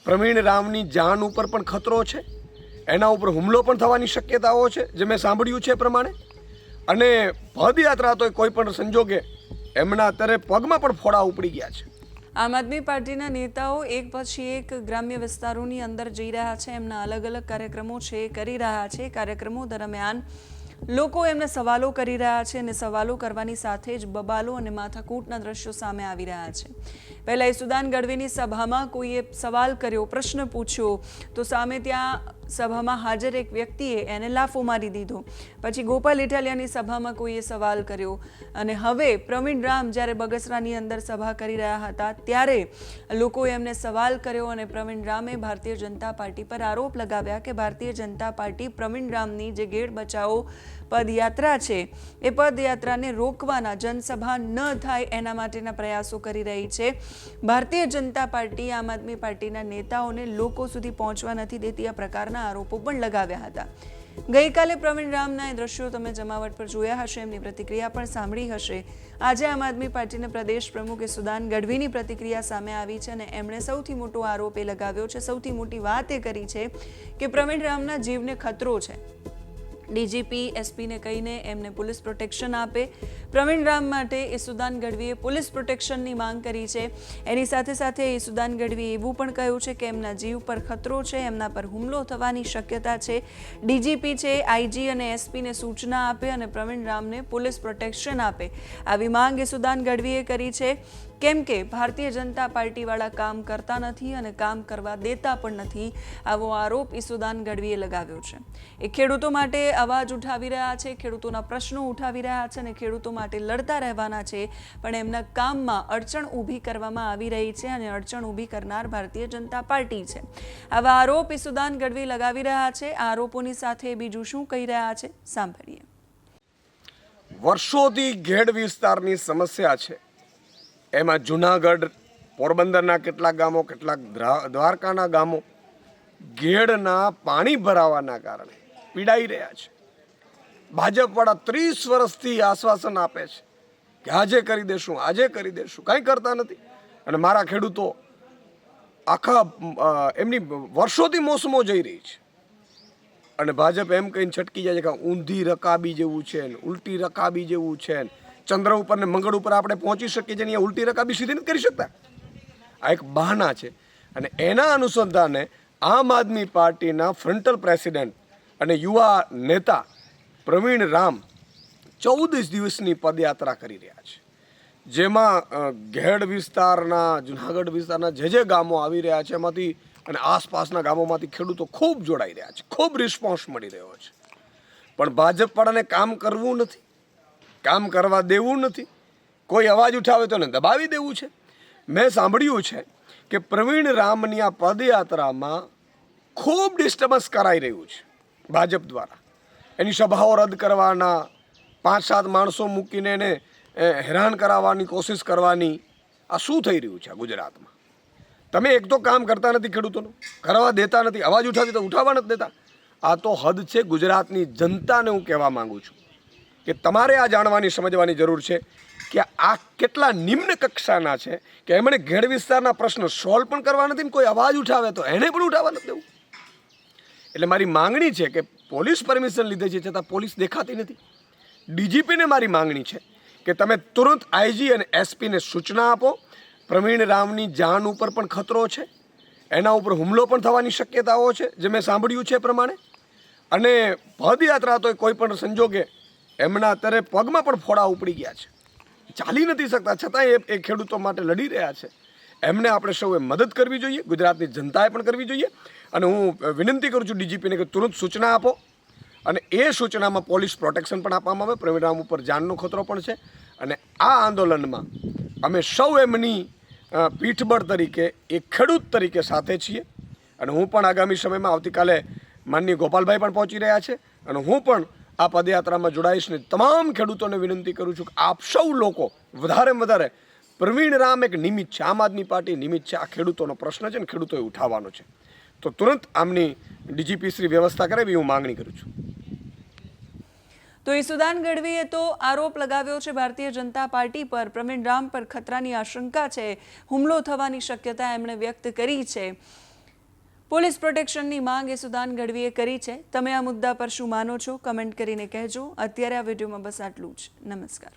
પ્રવીણ રામની જાન ઉપર પણ ખતરો છે, એના ઉપર હુમલો પણ થવાની શક્યતાઓ છે જે મેં સાંભળ્યું છે એ પ્રમાણે. અને પદયાત્રા તો કોઈ પણ સંજોગે એમના અત્યારે પગમાં પણ ફોડા ઉપડી ગયા છે. આમ આદમી પાર્ટીના નેતાઓ એક પછી એક ગ્રામ્ય વિસ્તારોની અંદર જઈ રહ્યા છે, એમના અલગ અલગ કાર્યક્રમો છે કરી રહ્યા છે. કાર્યક્રમો દરમિયાન લોકો એમને સવાલો કરી રહ્યા છે અને સવાલો કરવાની સાથે જ બબાલો અને માથાકૂટના દ્રશ્યો સામે આવી રહ્યા છે. પહેલા ઈસુદાન ગઢવીની સભામાં કોઈએ સવાલ કર્યો, પ્રશ્ન પૂછ્યો, તો સામે ત્યાં સભામાં હાજર એક વ્યક્તિએ એને લાફો મારી દીધો. પછી ગોપાલ ઇટાલિયાની સભામાં કોઈએ સવાલ કર્યો અને હવે પ્રવીણ રામ જ્યારે બગસરાની અંદર સભા કરી રહ્યા હતા ત્યારે લોકોએ એમને સવાલ કર્યો અને પ્રવીણ રામે ભારતીય જનતા પાર્ટી પર આરોપ લગાવ્યા કે ભારતીય જનતા પાર્ટી પ્રવીણ રામની જે ગેડ બચાવો પદયાત્રા છે એ પદયાત્રાને રોકવાના, જનસભા ન થાય એના માટેના પ્રયાસો કરી રહી છે. ભારતીય જનતા પાર્ટી આમ આદમી પાર્ટીના નેતાઓને લોકો સુધી પહોંચવા નથી દેતી, આ પ્રકારના આરોપો પણ લગાવ્યા હતા. ગઈકાલે પ્રવીણ રામના એ દ્રશ્યો તમે જમાવટ પર જોયા હશે, એમની પ્રતિક્રિયા પણ સાંભળી હશે. આજે આમ આદમી પાર્ટીના પ્રદેશ પ્રમુખ ઈસુદાન ગઢવીની પ્રતિક્રિયા સામે આવી છે અને એમણે સૌથી મોટો આરોપ એ લગાવ્યો છે, સૌથી મોટી વાત એ કરી છે કે પ્રવીણ રામના જીવને ખતરો છે. ડીજીપી એસપીને કહીને એમને પોલીસ પ્રોટેક્શન આપે. પ્રવીણ રામ માટે ઈસુદાન ગઢવીએ પોલીસ પ્રોટેક્શનની માંગ કરી છે. એની સાથે સાથે ઈસુદાન ગઢવીએ એવું પણ કહ્યું છે કે એમના જીવ પર ખતરો છે, એમના પર હુમલો થવાની શક્યતા છે. ડીજીપી છે આઈજી અને એસપીને સૂચના આપે અને પ્રવીણ રામને પોલીસ પ્રોટેક્શન આપે, આવી માંગ ઈસુદાન ગઢવીએ કરી છે. કેમ કે ભારતીય જનતા પાર્ટીવાળા કામ કરતા નથી અને કામ કરવા દેતા પણ નથી, આવો આરોપ ઈસુદાન ગઢવીએ લગાવ્યો છે. એ ખેડૂતો માટે અવાજ ઉઠાવી રહ્યા છે, ખેડૂતોના પ્રશ્નો ઉઠાવી રહ્યા છે અને ખેડૂતો માટે લડતા રહેવાના છે. પણ એમના કામમાં અડચણ ઊભી કરવામાં આવી રહી છે અને અડચણ ઊભી કરનાર ભારતીય જનતા પાર્ટી છે. આવા આરોપ ઈસુદાન ગઢવી લગાવી રહ્યા છે. આ આરોપોની સાથે બીજું શું કહી રહ્યા છે સાંભળીએ. વર્ષોથી ઘેડ વિસ્તારની સમસ્યા છે, એમાં જુનાગઢ, પોરબંદરના કેટલાક ગામો, કેટલાક દ્વારકાના ગામો ઘેડના પાણી ભરાવાના કારણે પીડાઈ રહ્યા છે. ભાજપવાળા 30 વર્ષથી આશ્વાસન આપે છે કે આજે કરી દેશું, આજે કરી દેશું, કંઈ કરતા નથી. અને મારા ખેડૂતો આખા એમની વર્ષોથી મોસમો જઈ રહી છે અને ભાજપ એમ કહીને છટકી જાય છે કે ઊંધી રકાબી જેવું છે ને ઉલટી રકાબી જેવું છે ને ચંદ્ર ઉપર ને મંગળ ઉપર આપણે પહોંચી શકીએ છીએ, અહીંયા ઉલટી રકાબી સીધી નથી કરી શકતા. આ એક બહાના છે. અને એના અનુસંધાને આમ આદમી પાર્ટીના ફ્રન્ટલ પ્રેસિડેન્ટ અને યુવા નેતા પ્રવીણ રામ 14 દિવસની પદયાત્રા કરી રહ્યા છે, જેમાં ઘેડ વિસ્તારના, જુનાગઢ વિસ્તારના જે ગામો આવી રહ્યા છે એમાંથી અને આસપાસના ગામોમાંથી ખેડૂતો ખૂબ જોડાઈ રહ્યા છે, ખૂબ રિસ્પોન્સ મળી રહ્યો છે. પણ ભાજપવાળાને કામ કરવું નથી, કામ કરવા દેવું નથી. કોઈ અવાજ ઉઠાવે તો એને દબાવી દેવું છે. મેં સાંભળ્યું છે કે પ્રવીણ રામની આ પદયાત્રામાં ખૂબ ડિસ્ટર્બન્સ કરાઈ રહ્યું છે ભાજપ દ્વારા. એની સભાઓ રદ કરવાના, 5-7 માણસો મૂકીને એને હેરાન કરાવવાની કોશિશ કરવાની. આ શું થઈ રહ્યું છે આ ગુજરાતમાં? તમે એક તો કામ કરતા નથી, ખેડૂતોનું કરવા દેતા નથી, અવાજ ઉઠાવી તો ઉઠાવવા નથી દેતા. આ તો હદ છે. ગુજરાતની જનતાને હું કહેવા માંગુ છું કે તમારે આ જાણવાની, સમજવાની જરૂર છે કે આ કેટલા નિમ્ન કક્ષાના છે કે એમણે ઘેડ વિસ્તારના પ્રશ્નો સોલ્વ પણ કરવા નથી ને કોઈ અવાજ ઉઠાવે તો એને પણ ઉઠાવવા નથી દેવું. એટલે મારી માંગણી છે કે પોલીસ પરમિશન લીધે છે છતાં પોલીસ દેખાતી નથી. ડીજીપીને મારી માંગણી છે કે તમે તુરંત આઈજી અને એસપીને સૂચના આપો. પ્રવીણ રામની જાન ઉપર પણ ખતરો છે, એના ઉપર હુમલો પણ થવાની શક્યતાઓ છે જે મેં સાંભળ્યું છે એ પ્રમાણે. અને પદયાત્રા તો કોઈ પણ સંજોગે એમના અત્યારે પગમાં પણ ફોડા ઉપડી ગયા છે, ચાલી નથી શકતા, છતાંય એ ખેડૂતો માટે લડી રહ્યા છે. એમને આપણે સૌએ મદદ કરવી જોઈએ, ગુજરાતની જનતાએ પણ કરવી જોઈએ. અને હું વિનંતી કરું છું ડીજીપીને કે તુરંત સૂચના આપો અને એ સૂચનામાં પોલીસ પ્રોટેક્શન પણ આપવામાં આવે. પ્રવીણ રામ ઉપર જાનનો ખતરો પણ છે અને આ આંદોલનમાં અમે સૌ એમની પીઠબળ તરીકે, એક ખેડૂત તરીકે સાથે છીએ. અને હું પણ આગામી સમયમાં આવતીકાલે માનનીય ગોપાલભાઈ પણ પહોંચી રહ્યા છે અને હું પણ આ પદયાત્રામાં જોડાઈશ ને તમામ ખેડૂતોને વિનંતી કરું છું કે આપ સૌ લોકો વધારેમાં વધારે, પ્રવીણ રામ એક નિમિત્ત છે, આમ આદમી પાર્ટી નિમિત્ત છે. આ ખેડૂતોનો પ્રશ્ન છે ને ખેડૂતોએ ઉઠાવવાનો છે. તો તુરંત આમની ડીજીપી શ્રી વ્યવસ્થા કરે એવી હું માંગણી કરું છું. તો ઈસુદાન ગઢવીએ તો આરોપ લગાવ્યો છે ભારતીય જનતા પાર્ટી પર, પ્રવીણ રામ પર ખતરાની આશંકા છે, હુમલો થવાની શક્યતા એમણે વ્યક્ત કરી છે. પોલીસ પ્રોટેક્શનની માંગ એ સુદાન ગઢવીએ કરી છે. તમે આ મુદ્દા પર શું માનો છો? કમેન્ટ કરીને કહેજો. અત્યારે આ વિડીયોમાં બસ આટલું જ. નમસ્કાર.